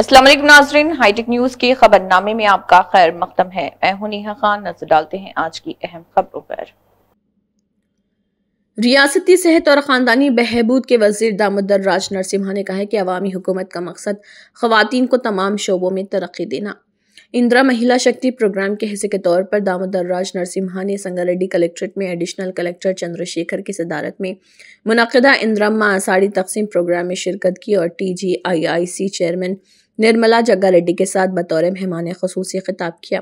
अस्सलाम वालेकुम नाज़रीन, हाईटेक न्यूज के खबरनामे में आपका खैर मकदम है। मैं हूं नेहा खान। नजर डालते हैं आज की अहम खबरों पर। रियासती सेहत और ख़ानदानी बहबूद के वज़ीर दामोदर राज नरसिम्हा ने कहा है कि अवामी हुकूमत का मकसद ख़वातीन को तमाम शोबों में तरक्की देना। इंदिरा महिला शक्ति प्रोग्राम के हिस्से के तौर पर दामोदर राज नरसिम्हा ने संगारेड्डी कलेक्ट्रेट में एडिशनल कलेक्टर चंद्रशेखर की सदारत में मुनक़िदा इंदिरम्मा साड़ी तकसीम प्रोग्राम में शिरकत की और TGIIC चेयरमैन निर्मला जग्गा रेड्डी के साथ बतौर मेहमान ख़ुसूसी खिताब किया।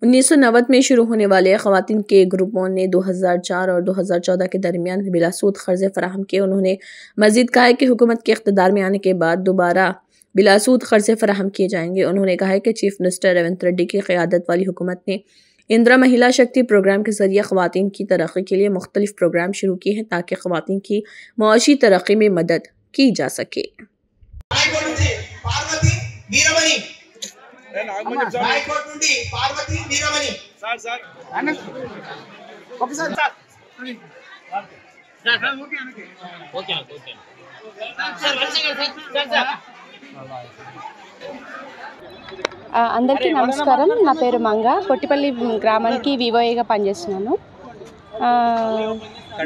1990 में शुरू होने वाले ख़वातीन के ग्रुपों ने 2004 और 2014 के दरमियान बिलासूद क़र्ज़े फराहम किए। उन्होंने मज़ीद कहा है कि हुकूमत के इक़्तिदार में आने के बाद दोबारा बिलासूद क़र्ज़े फराहम किए जाएंगे। उन्होंने कहा है कि चीफ मिनिस्टर रेवंत रेड्डी की क़यादत वाली हुकूमत ने इंदिरा महिला शक्ति प्रोग्राम के ज़रिए ख़वातीन की तरक्की के लिए मुख्तलिफ प्रोग्राम शुरू किए हैं ताकि ख़वातीन की मआशी तरक्की में मदद की जा सके। అందరికీ నమస్కారం. నా పేరు మంగ. పొట్టిపల్లి గ్రామానికి వివోఏగా పనిచేస్తున్నాను.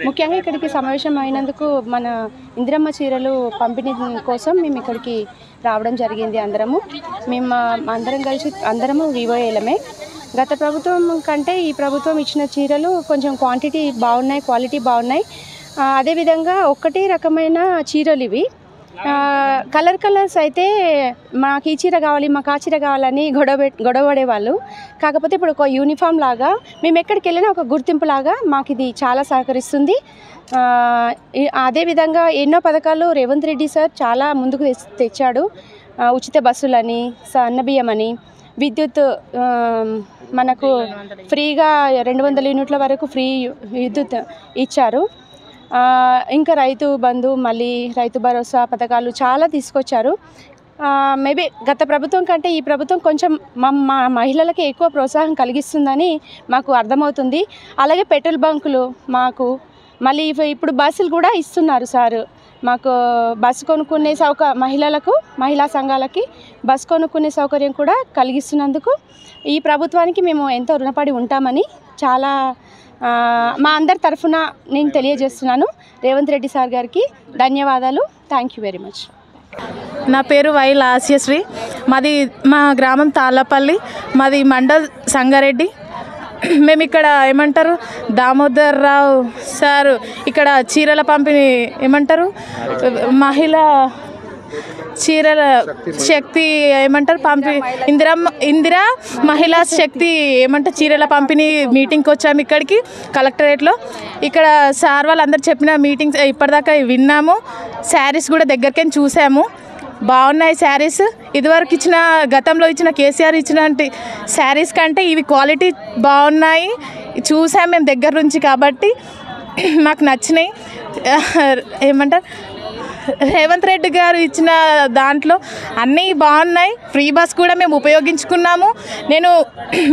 ముఖ్యంగా ఇక్కడికి సమావేశం అయినందుకు మన ఇందిరమ్మ చీరలు పంపిణీ కోసం మేము ఇక్కడికి రావడం జరిగింది. మేము అందరం కలిసి అందరము వివోఏలమే. గత ప్రభుత్వం కంటే ఈ ప్రభుత్వం ఇచ్చిన చీరలు కొంచెం క్వాంటిటీ బాగున్నాయి, క్వాలిటీ బాగున్నాయి. అదేవిధంగా ఒక్కటే రకమైన చీరలు ఇవి. కలర్స్ అయితే మాకు ఈ చీర కావాలి, మాకు ఆ చీర కావాలని గొడవపడేవాళ్ళు. కాకపోతే ఇప్పుడు ఒక యూనిఫామ్ లాగా మేము ఎక్కడికి వెళ్ళినా ఒక గుర్తింపు లాగా మాకు ఇది చాలా సహకరిస్తుంది. అదేవిధంగా ఎన్నో పథకాలు రేవంత్ రెడ్డి సార్ చాలా ముందుకు తెచ్చాడు. ఉచిత బస్సులని, సన్నబియ్యం అని, విద్యుత్ మనకు ఫ్రీగా 200 యూనిట్ల వరకు ఫ్రీ విద్యుత్ ఇచ్చారు. ఇంకా రైతు బంధు, మళ్ళీ రైతు భరోసా పథకాలు చాలా తీసుకొచ్చారు. మేబీ గత ప్రభుత్వం కంటే ఈ ప్రభుత్వం కొంచెం మా మహిళలకి ఎక్కువ ప్రోత్సాహం కలిగిస్తుందని మాకు అర్థమవుతుంది. అలాగే పెట్రోల్ బంకులు మాకు మళ్ళీ ఇప్పుడు బస్సులు కూడా ఇస్తున్నారు సార్. మాకు బస్సు కొనుక్కునే మహిళలకు, మహిళా సంఘాలకి బస్సు కొనుక్కునే సౌకర్యం కూడా కలిగిస్తున్నందుకు ఈ ప్రభుత్వానికి మేము ఎంతో రుణపడి ఉంటామని చాలా మా అందరి తరఫున నేను తెలియజేస్తున్నాను. రేవంత్ రెడ్డి సార్ గారికి ధన్యవాదాలు. Thank you very much. నా పేరు వై లాస్యశ్రీ. మా గ్రామం తాళ్ళపల్లి, మాది మండల్ సంగారెడ్డి. మేము ఇక్కడ ఏమంటారు దామోదర్ రావు సార్ ఇక్కడ చీరల పంపిణీ ఏమంటారు మహిళా చీరల శక్తి ఏమంటారు ఇందిరా మహిళా శక్తి ఏమంటారు చీరల పంపిణీ మీటింగ్కి వచ్చాము ఇక్కడికి కలెక్టరేట్లో. ఇక్కడ సార్ వాళ్ళందరూ చెప్పిన మీటింగ్స్ ఇప్పటిదాకా విన్నాము. శారీస్ కూడా దగ్గరికి చూసాము. బాగున్నాయి శారీస్. ఇదివరకు గతంలో ఇచ్చిన కేసీఆర్ ఇచ్చినటువంటి శారీస్ కంటే ఇవి క్వాలిటీ బాగున్నాయి. చూసాము మేము దగ్గర నుంచి కాబట్టి మాకు నచ్చినాయి. ఏమంటారు రేవంత్ రెడ్డి గారు ఇచ్చిన దాంట్లో అన్నీ బాగున్నాయి. ఫ్రీ బస్ కూడా మేము ఉపయోగించుకున్నాము.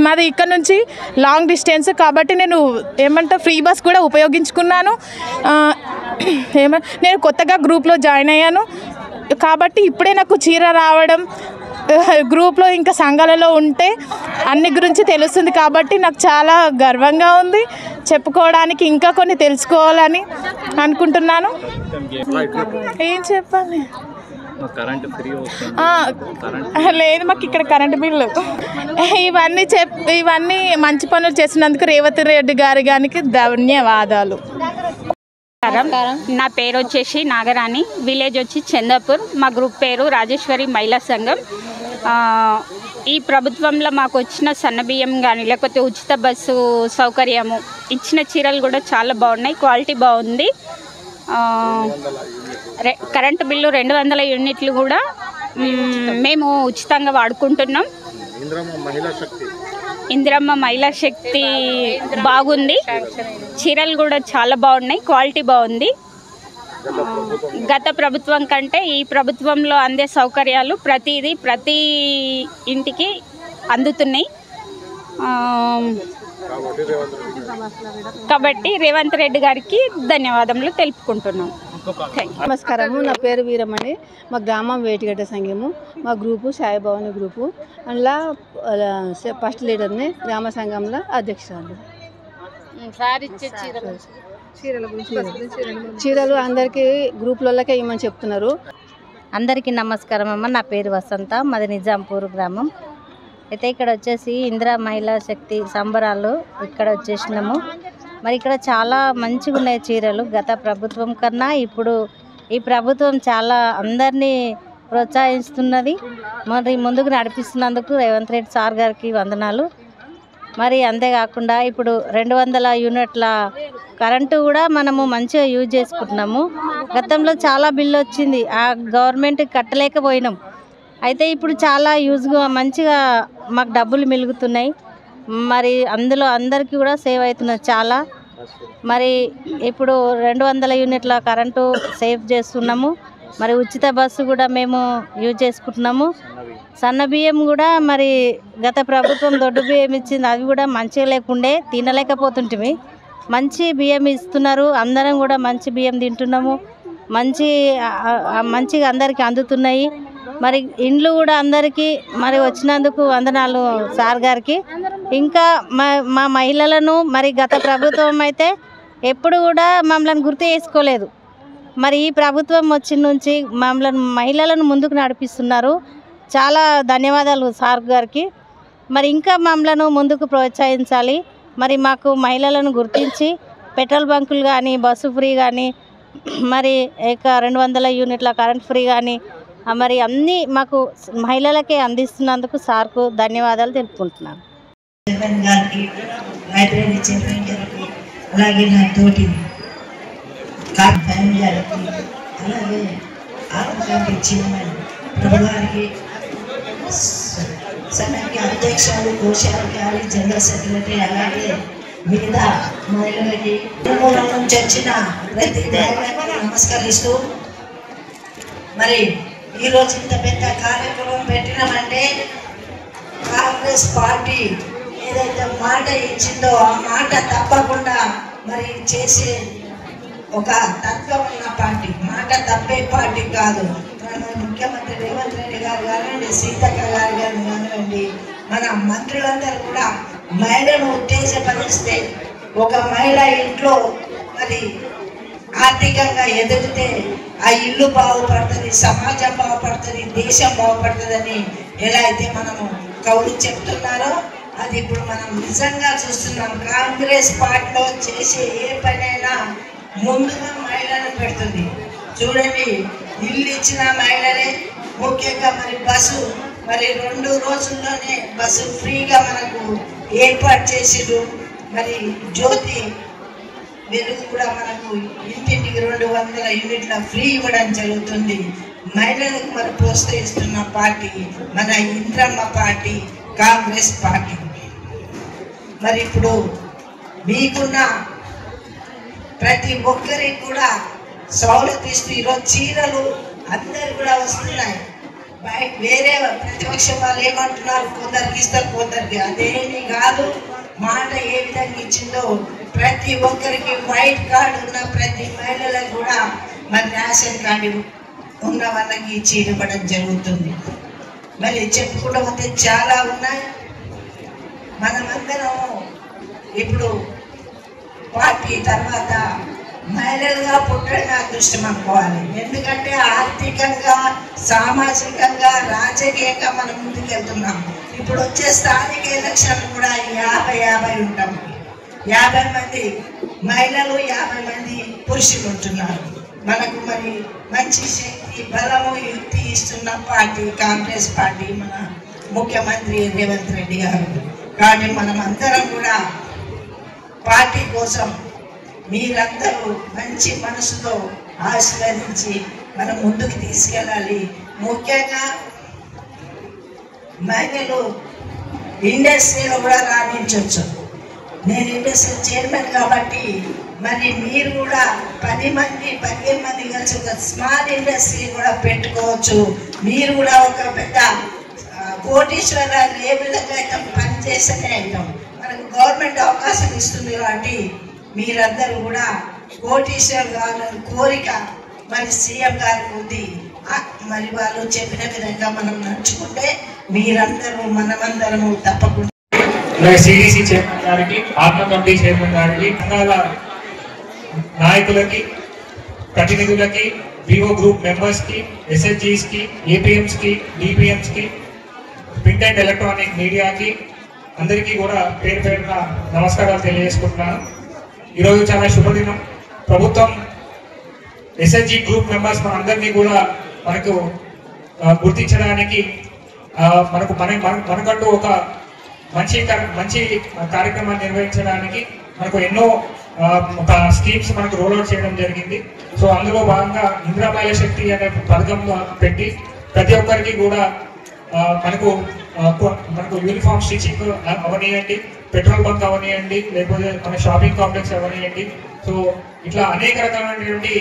మాది ఇక్కడ నుంచి లాంగ్ డిస్టెన్స్ కాబట్టి నేను ఫ్రీ బస్ కూడా ఉపయోగించుకున్నాను. నేను కొత్తగా గ్రూప్లో జాయిన్ అయ్యాను కాబట్టి ఇప్పుడే నాకు చీర రావడం, గ్రూప్లో ఇంకా సంఘాలలో ఉంటే అన్ని గురించి తెలుస్తుంది కాబట్టి నాకు చాలా గర్వంగా ఉంది. చెప్పుకోవడానికి ఇంకా కొన్ని తెలుసుకోవాలని అనుకుంటున్నాను. ఏం చెప్పాలి? లేదు, మాకు ఇక్కడ కరెంటు బిల్లు ఇవన్నీ మంచి పనులు చేసినందుకు రేవంత్ రెడ్డి గారికి ధన్యవాదాలు. నా పేరు వచ్చేసి నాగరాణి. విలేజ్ వచ్చి చందాపూర్. మా గ్రూప్ పేరు రాజేశ్వరి మహిళా సంఘం. ఈ ప్రభుత్వంలో మాకు వచ్చిన సన్నబియ్యం కానీ లేకపోతే ఉచిత బస్సు సౌకర్యము, ఇచ్చిన చీరలు కూడా చాలా బాగున్నాయి, క్వాలిటీ బాగుంది. కరెంటు బిల్లు 200 యూనిట్లు కూడా మేము ఉచితంగా వాడుకుంటున్నాం. ఇందిరమ్మ మహిళా శక్తి బాగుంది. చీరలు కూడా చాలా బాగున్నాయి, క్వాలిటీ బాగుంది. గత ప్రభుత్వం కంటే ఈ ప్రభుత్వంలో అందే సౌకర్యాలు ప్రతి ఇంటికి అందుతున్నాయి. కాబట్టి రేవంత్ రెడ్డి గారికి ధన్యవాదములు తెలుపుకుంటున్నాం. నమస్కారము, నా పేరు వీరమణి. మా గ్రామం వేటిగడ్డ సంఘము. మా గ్రూపు సాయిభవాని గ్రూపు. అందులో ఫస్ట్ లీడర్ని, గ్రామ సంఘంలో అధ్యక్షురాలు. చీరలు అందరికీ గ్రూపులకే ఇవ్వమని చెప్తున్నారు. అందరికీ నమస్కారం అమ్మ. నా పేరు వసంత, మాది నిజాంపూర్ గ్రామం. అయితే ఇక్కడ వచ్చేసి ఇందిరా మహిళా శక్తి సంబరాలు ఇక్కడ వచ్చేసినాము. మరి ఇక్కడ చాలా మంచిగా ఉన్నాయి చీరలు. గత ప్రభుత్వం కన్నా ఇప్పుడు ఈ ప్రభుత్వం చాలా అందరినీ ప్రోత్సహిస్తున్నది. మరి ముందుకు నడిపిస్తున్నందుకు రేవంత్ రెడ్డి సార్ గారికి వందనాలు. మరి అంతేకాకుండా ఇప్పుడు 200 యూనిట్ల కరెంటు కూడా మనము మంచిగా యూజ్ చేసుకుంటున్నాము. గతంలో చాలా బిల్లు వచ్చింది, ఆ గవర్నమెంట్ కట్టలేకపోయినాం. అయితే ఇప్పుడు చాలా యూజ్గా మంచిగా మాకు డబ్బులు మిలుగుతున్నాయి. మరి అందులో అందరికీ కూడా సేవ్ అవుతున్నది చాలా. మరి ఇప్పుడు 200 యూనిట్ల కరెంటు సేవ్ చేస్తున్నాము. మరి ఉచిత బస్సు కూడా మేము యూజ్ చేసుకుంటున్నాము. సన్న బియ్యం కూడా మరి గత ప్రభుత్వం దొడ్డు బియ్యం ఇచ్చింది, అవి కూడా మంచిగా లేకుండే తినలేకపోతుంటిమి. మంచి బియ్యం ఇస్తున్నారు, అందరం కూడా మంచి బియ్యం తింటున్నాము. మంచిగా అందరికీ అందుతున్నాయి. మరి ఇండ్లు కూడా అందరికీ మరి వచ్చినందుకు వందనాలు సార్ గారికి. ఇంకా మా మహిళలను మరి గత ప్రభుత్వం అయితే ఎప్పుడు కూడా మమ్మల్ని గుర్తు చేసుకోలేదు. మరి ఈ ప్రభుత్వం వచ్చిన నుంచి మహిళలను ముందుకు నడిపిస్తున్నారు. చాలా ధన్యవాదాలు సార్ గారికి. మరి ఇంకా మమ్మల్ని ముందుకు ప్రోత్సహించాలి. మరి మాకు మహిళలను గుర్తించి పెట్రోల్ బంకులు కానీ, బస్సు ఫ్రీ కానీ, మరి ఇక 200 యూనిట్ల కరెంట్ ఫ్రీ కానీ మరి అన్నీ మాకు మహిళలకే అందిస్తున్నందుకు సార్కు ధన్యవాదాలు తెలుపుకుంటున్నాను. అలాగే నా తోటి ఫ్యామిలీ గారికి, అలాగే ఆత్మకాంతి చైర్మన్ ప్రభు గారికి, సమైక్య అధ్యక్షులు, కోశాధికారి, జనరల్ సెక్రటరీ, అలాగే మిగతా మహిళలకి మూలం నుంచి వచ్చిన ప్రతి నాయకులకు నమస్కరిస్తూ, మరి ఈరోజు ఇంత పెద్ద కార్యక్రమం పెట్టినామంటే కాంగ్రెస్ పార్టీ ఏదైతే మాట ఇచ్చిందో ఆ మాట తప్పకుండా మరి చేసే ఒక తత్వం ఉన్న పార్టీ, మాట తప్పే పార్టీ కాదు. ముఖ్యమంత్రి రేవంత్ రెడ్డి గారు కానివ్వండి, సీతక్క గారు కానివ్వండి, మన మంత్రులందరూ కూడా మహిళను ఉత్తేజపరిస్తే, ఒక మహిళ ఇంట్లో మరి ఆర్థికంగా ఎదిగితే ఆ ఇల్లు బాగుపడుతుంది, సమాజం బాగుపడుతుంది, దేశం బాగుపడుతుందని ఎలా అయితే మనము కవులు చెప్తున్నారో అది ఇప్పుడు మనం నిజంగా చూస్తున్నాం. కాంగ్రెస్ పార్టీలో చేసే ఏ పనైనా ముందుగా మహిళలను పెడుతుంది. చూడండి, ఇల్లు ఇచ్చిన మహిళలే, ముఖ్యంగా మరి బస్సు మరి 2 రోజుల్లోనే బస్సు ఫ్రీగా మనకు ఏర్పాటు చేసిరు. మరి జ్యోతి వెలుగు కూడా మనకు ఇంటింటికి 200 యూనిట్ల ఫ్రీ ఇవ్వడం జరుగుతుంది. మహిళలకు మరి ప్రోత్సహిస్తున్న పార్టీ మన ఇంద్రమ్మ పార్టీ, కాంగ్రెస్ పార్టీ. మరి ఇప్పుడు మీకున్న ప్రతి ఒక్కరికి కూడా సౌలత్ ఇస్తూ ఈరోజు చీరలు అందరు కూడా వస్తున్నాయి. బయట వేరే ప్రతిపక్షం వాళ్ళు ఏమంటున్నారు, కొందరికి ఇస్తారు, కొందరికి అదేమీ కాదు. మాట ఏ విధంగా ఇచ్చిందో ప్రతి ఒక్కరికి వైట్ కార్డు ఉన్న ప్రతి మహిళలకు కూడా మరి రేషన్ కార్డు ఉన్న వాళ్ళకి చీర ఇవ్వడం జరుగుతుంది. మరి చెప్పుకుంటూ పోతే చాలా ఉన్నాయి. మనమందరం ఇప్పుడు పార్టీ తర్వాత మహిళలుగా పుట్టడంగా అదృష్టం అనుకోవాలి. ఎందుకంటే ఆర్థికంగా, సామాజికంగా, రాజకీయంగా మనం ముందుకెళ్తున్నాం. ఇప్పుడు వచ్చే స్థానిక ఎలక్షన్లు కూడా 50-50 ఉంటాం. 50 మంది మహిళలు, 50 మంది పురుషులు ఉంటున్నారు. మనకు మరి మంచి శక్తి, బలము, యుక్తి ఇస్తున్న పార్టీ కాంగ్రెస్ పార్టీ, మన ముఖ్యమంత్రి రేవంత్ రెడ్డి గారు. కానీ మనం అందరం కూడా పార్టీ కోసం మీరందరూ మంచి మనసుతో ఆశీర్వదించి మనం ముందుకు తీసుకెళ్ళాలి. ముఖ్యంగా మహిళలు ఇండస్ట్రీలో కూడా రాణించవచ్చు. నేను ఇండస్ట్రీ చైర్మన్ కాబట్టి మరి మీరు కూడా 10 మంది 15 మంది కలిసి ఒక స్మాల్ ఇండస్ట్రీ కూడా పెట్టుకోవచ్చు. మీరు కూడా ఒక పెద్ద కోటీశ్వరాలు ఏ విధంగా అయితే పనిచేస్తూనే అవుతాం. మనకు గవర్నమెంట్ అవకాశం ఇస్తుంది కాబట్టి మీరందరూ కూడా కోటీశ్వరులు కావాలని కోరిక మరి సీఎం గారికి ఉంది. మరి వాళ్ళు చెప్పిన విధంగా మనం నడుచుకుంటే మీరందరూ మనమందరము తప్పకుండా సిడిసి చైర్మన్ గారికి, ఆత్మ కమిటీ చైర్మన్ గారికి, సంఘాల నాయకులకి, ప్రతినిధులకి, వివో గ్రూప్ మెంబర్స్ కి, ఎస్హెచ్జీస్ కి, ఏపీఎంస్ కి, డిపిఎంస్ కి, ప్రింట్ అండ్ ఎలక్ట్రానిక్ మీడియాకి అందరికీ కూడా పేరు పేరున నమస్కారాలు తెలియజేసుకుంటున్నాను. ఈరోజు చాలా శుభదినం. ప్రభుత్వం ఎస్హెచ్జీ గ్రూప్ మెంబర్స్ మన అందరినీ కూడా మనకు గుర్తించడానికి మనకంటూ ఒక మంచి కార్యక్రమాన్ని నిర్వహించడానికి మనకు ఎన్నో స్కీమ్స్ మనకు రోల్అవుట్ చేయడం జరిగింది. సో అందులో భాగంగా ఇందిరా మహిళా శక్తి అనే పథకంలో పెట్టి ప్రతి ఒక్కరికి కూడా మనకు యూనిఫామ్ స్టిచింగ్ అవనియండి, పెట్రోల్ బంక్ అవనియండి, లేకపోతే మన షాపింగ్ కాంప్లెక్స్ అవనియండి. సో ఇట్లా అనేక రకాలైనటువంటి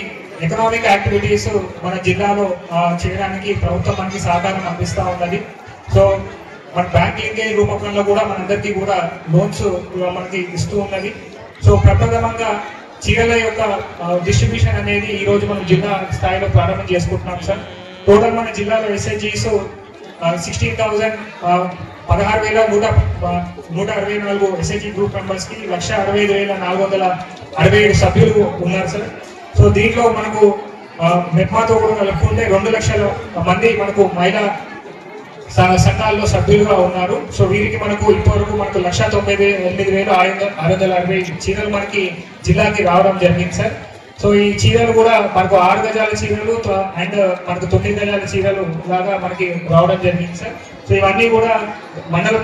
ఎకనామిక్ యాక్టివిటీస్ మన జిల్లాలో చేయడానికి ప్రభుత్వం మనకి సహకారం అందిస్తూ ఉన్నది. సో మన బ్యాంక్ లింకేజ్ రూపకంలో కూడా మనందరికీ కూడా లోన్స్ మనకి ఇస్తూ ఉన్నది. సో ప్రప్రథమంగా చీరల యొక్క డిస్ట్రిబ్యూషన్ అనేది ఈ రోజు మనం జిల్లా స్థాయిలో ప్రారంభం చేసుకుంటున్నాం సార్. టోటల్ మన జిల్లాలో ఎస్హెచ్జీస్ 16,000 16,164 ఎస్హెచ్జీ గ్రూప్ మెంబర్స్ కి 165,467 సభ్యులు ఉన్నారు సార్. సో దీంట్లో మనకు మెప్మాతో కూడా కలుపుకుంటే 2 లక్షల మంది మనకు మహిళా సంఘాల్లో సభ్యులుగా ఉన్నారు. సో వీరికి మనకు ఇప్పటివరకు మనకు 1,98,660 చీరలు మనకి జిల్లాకి రావడం జరిగింది సార్. సో ఈ చీరలు కూడా మనకు 6 గజాల చీరలు అండ్ మనకు 9 గజాల చీరలు లాగా మనకి రావడం జరిగింది సార్. సో ఇవన్నీ కూడా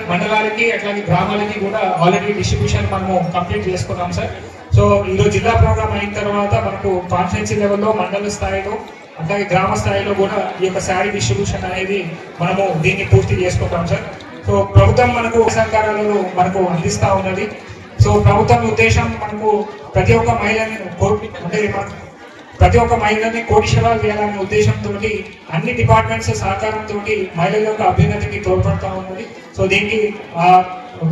మండలాలకి అట్లాగే గ్రామాలకి కూడా ఆల్రెడీ డిస్ట్రిబ్యూషన్ మనము కంప్లీట్ చేసుకున్నాం సార్. సో ఈరోజు జిల్లా ప్రోగ్రామ్ అయిన తర్వాత మనకు కాన్స్టిట్యున్సీ లెవెల్లో, మండల స్థాయిలో, అట్లాగే గ్రామ స్థాయిలో కూడా ఈ యొక్క శారీ డిస్ట్రిబ్యూషన్ అనేది మనము దీన్ని పూర్తి చేసుకుంటాం సార్. సో ప్రభుత్వం మనకు సహకారాలు మనకు అందిస్తూ ఉన్నది. సో ప్రభుత్వం ఉద్దేశం మనకు ప్రతి ఒక్క మహిళని కోటీశ్వరాలు చేయాలనే ఉద్దేశంతో అన్ని డిపార్ట్మెంట్స్ సహకారంతో మహిళల యొక్క అభ్యున్నతికి తోడ్పడుతూ ఉన్నది. సో దీనికి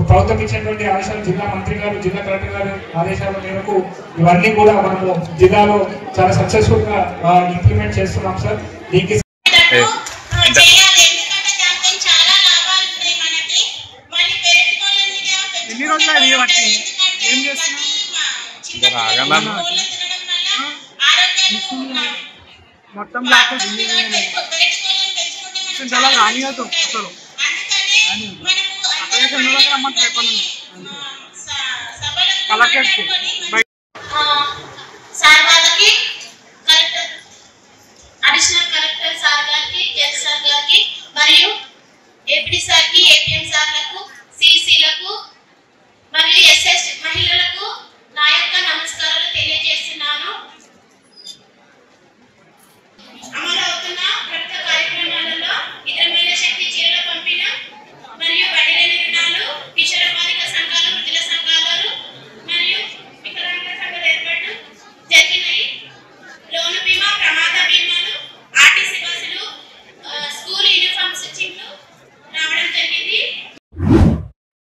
ప్రభుత్వం ఇచ్చినటువంటి ఆదేశాలు, జిల్లా మంత్రి గారు, జిల్లా కలెక్టర్ గారు ఆదేశాల మేరకు ఇవన్నీ కూడా మనము జిల్లాలో చాలా సక్సెస్ఫుల్ గా ఇంప్లిమెంట్ చేస్తున్నాం సార్. దీనికి మొత్తం రానియదు అసలు సార్ వాళ్ళకి, కలెక్టర్, అడిషనల్ కలెక్టర్ సార్ గారికి, ఎస్ సార్ గారికి మరియు ఏపీడీ సార్కి, ఏపీఎం సార్లకు